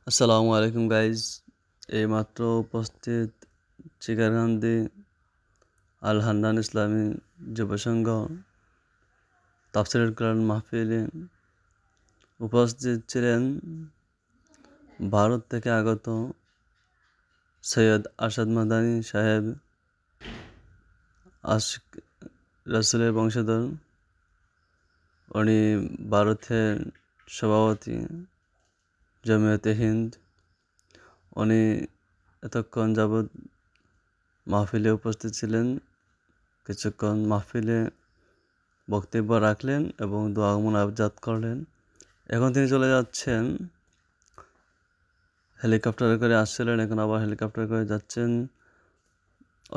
আসসালামু আলাইকুম গাইজ। এইমাত্র উপস্থিত চিকারকান্দি আল হান্নান ইসলামী যুব সংঘ তাফসীরুল কোরআন মাহফিলে উপস্থিত ছিলেন ভারত থেকে আগত সৈয়দ আরশাদ মাদানী সাহেব, আশিক রাসূলের বংশধর। উনি ভারতের সভাপতি জমিয়তে হিন্দ। উনি এতক্ষণ যাবৎ মাহফিলে উপস্থিত ছিলেন, কিছুক্ষণ মাহফিলে বক্তব্য রাখলেন এবং দোয়া মোনাজাত করলেন। এখন তিনি চলে যাচ্ছেন। হেলিকপ্টারে করে আসছিলেন, এখন আবার হেলিকপ্টারে করে যাচ্ছেন।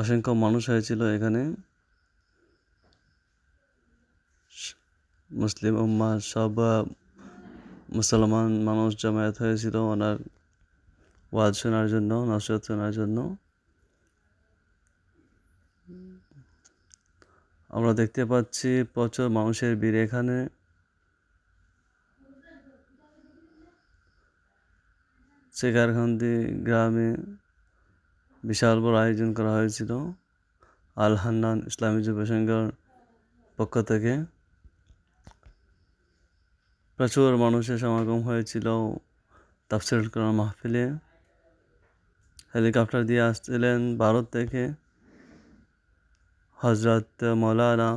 অসংখ্য মানুষ হয়েছিল এখানে, মুসলিম উম্মাহ সব মুসলমান মানুষ জমায়েত হয়েছিল ওনার ওয়াজ শোনার জন্য, নসিহত শোনার জন্য। আমরা দেখতে পাচ্ছি প্রচুর মানুষের ভিড় এখানে। চিকারকান্দি গ্রামে বিশাল বড় আয়োজন করা হয়েছিল আল হান্নান ইসলামী যুব সংঘের পক্ষ থেকে। প্রচুর মানুষের সমাগম হয়েছিল তাফসীরুল কোরআন মাহফিলে। হেলিকপ্টার দিয়ে আসছিলেন ভারত থেকে হজরত মৌলানা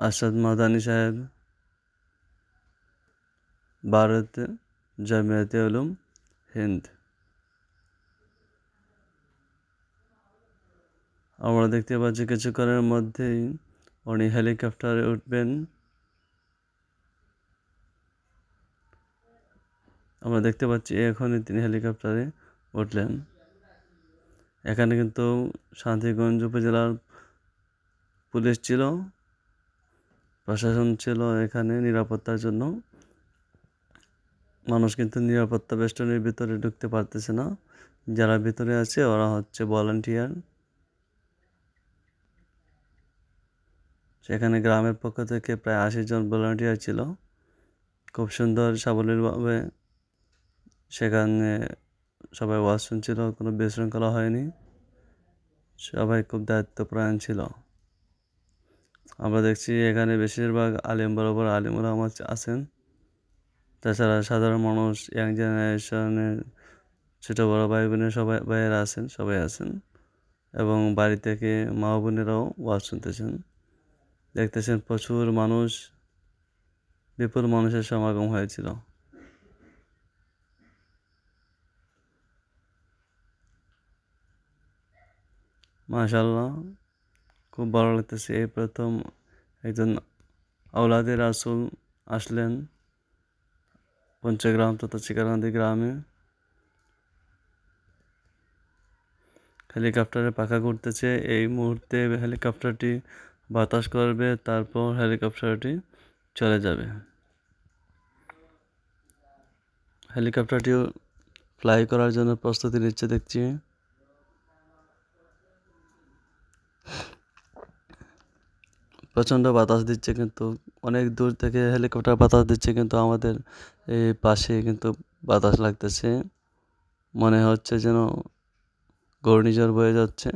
আরশাদ মাদানী সাহেব, ভারত জামিয়াতে উলুম হিন্দ। আমরা দেখতে পাচ্ছি কিছুক্ষণের মধ্যেই উনি হেলিকপ্টারে উঠবেন। আমরা দেখতে পাচ্ছি এখনই তিনি হেলিকপ্টারে উঠলেন। এখানে কিন্তু শান্তিগঞ্জ উপজেলার পুলিশ ছিল, প্রশাসন ছিল এখানে নিরাপত্তার জন্য। মানুষ কিন্তু নিরাপত্তা বেষ্টনীর ভিতরে ঢুকতে পারতেছে না। যারা ভিতরে আছে ওরা হচ্ছে ভলান্টিয়ার। সেখানে গ্রামের পক্ষ থেকে প্রায় 80 জন ভলান্টিয়ার ছিল। খুব সুন্দর সাবলীলভাবে সেখানে সবাই ওয়াজ শুনছিল, কোনো বিশৃঙ্খলা হয়নি। সবাই খুব দায়িত্বপরায়ণ ছিল। আমরা দেখছি এখানে বেশিরভাগ আলেম, বড় বড় আলেম ওলামা আছেন। তাছাড়া সাধারণ মানুষ, ইয়াং জেনারেশনের ছোটো বড় ভাই বোনের সবাই ভাইয়েরা আছেন, সবাই আছেন। এবং বাড়ি থেকে মা বোনেরাও ওয়াজ শুনতেছেন। দেখতেছেন প্রচুর মানুষ, বিপুল মানুষের সমাগম হয়েছিল। মাশাআল্লাহ, খুব ভালো লাগতেছে। এই প্রথম একজন আওলাদে রাসূল আসলেন পঞ্চগ্রাম তথা চিকারকান্দি গ্রামে। হেলিকপ্টারে পাখা ঘুরতেছে। এই মুহূর্তে হেলিকপ্টারটি বাতাস করবে, তারপর হেলিকপ্টারটি চলে যাবে। হেলিকপ্টারটিও ফ্লাই করার জন্য প্রস্তুতি নিচ্ছে দেখছি। প্রচণ্ড বাতাস দিচ্ছে, কিন্তু অনেক দূর থেকে হেলিকপ্টার বাতাস দিচ্ছে, কিন্তু আমাদের এই পাশে কিন্তু বাতাস লাগতেছে। মনে হচ্ছে যেন ঘূর্ণিঝড় বয়ে যাচ্ছে।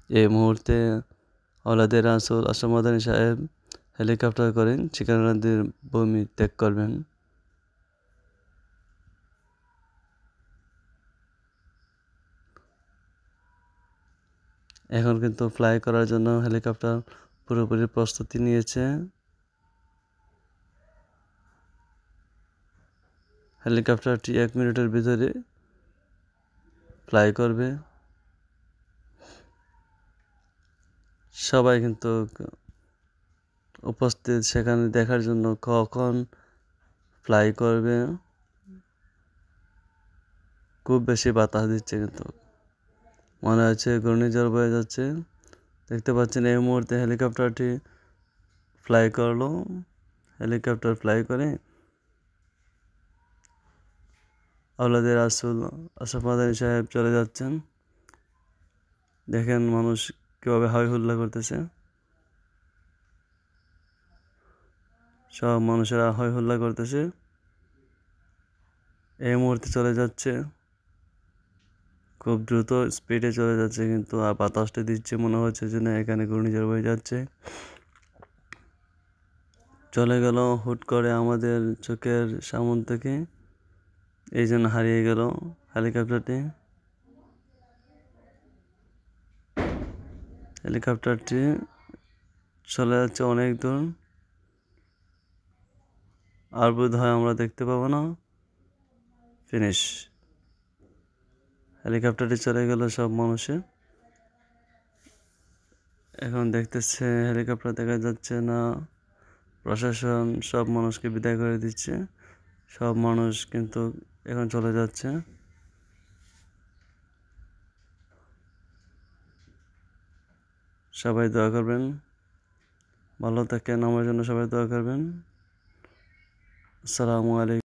এই মুহূর্তে আওলাদে রাসূল আরশাদ মাদানী সাহেব হেলিকপ্টার করে চিকারকান্দির ভূমি ত্যাগ করবেন। এখন কিন্তু ফ্লাই করার জন্য হেলিকপ্টার পুরোপুরি প্রস্তুতি নিয়েছে। হেলিকপ্টারটি 1 মিনিটের ভিতরে ফ্লাই করবে। সবাই কিন্তু উপস্থিত সেখানে দেখার জন্য কখন ফ্লাই করবে। খুব বেশি বাতাস দিচ্ছে, কিন্তু মনে হচ্ছে ঘূর্ণিঝড় বয়ে যাচ্ছে। দেখতে পাচ্ছেন এই মুহূর্তে হেলিকপ্টারটি ফ্লাই করলো। হেলিকপ্টার ফ্লাই করে আওলাদে রাসূল আরশাদ মাদানী সাহেব চলে যাচ্ছেন। দেখেন মানুষ কীভাবে হৈ হুল্লা করতেছে। সব মানুষেরা হই হল্লা করতেছে। এই মুহূর্তে চলে যাচ্ছে, খুব দ্রুত স্পিডে চলে যাচ্ছে, কিন্তু বাতাসটা দিচ্ছে মনে হচ্ছে যেন এখানে ঘূর্ণিঝড় বয়ে যাচ্ছে। চলে গেল হুট করে আমাদের চোখের সামন থেকে, এই জন্য হারিয়ে গেল হেলিকপ্টারটি। হেলিকপ্টারটি চলে যাচ্ছে অনেক দূর, আর বোধ হয় আমরা দেখতে পাবো না। ফিনিশ। হেলিকপ্টারটি চলে গেল সব মানুষে। এখন দেখতেছে হেলিকপ্টার দেখা যাচ্ছে না, প্রশাসন সব মানুষকে বিদায় করে দিচ্ছে। সব মানুষ কিন্তু এখন চলে যাচ্ছে। সবাই দোয়া করবেন, ভালো থাকেন, আমার জন্য সবাই দোয়া করবেন। আসসালামু আলাইকুম।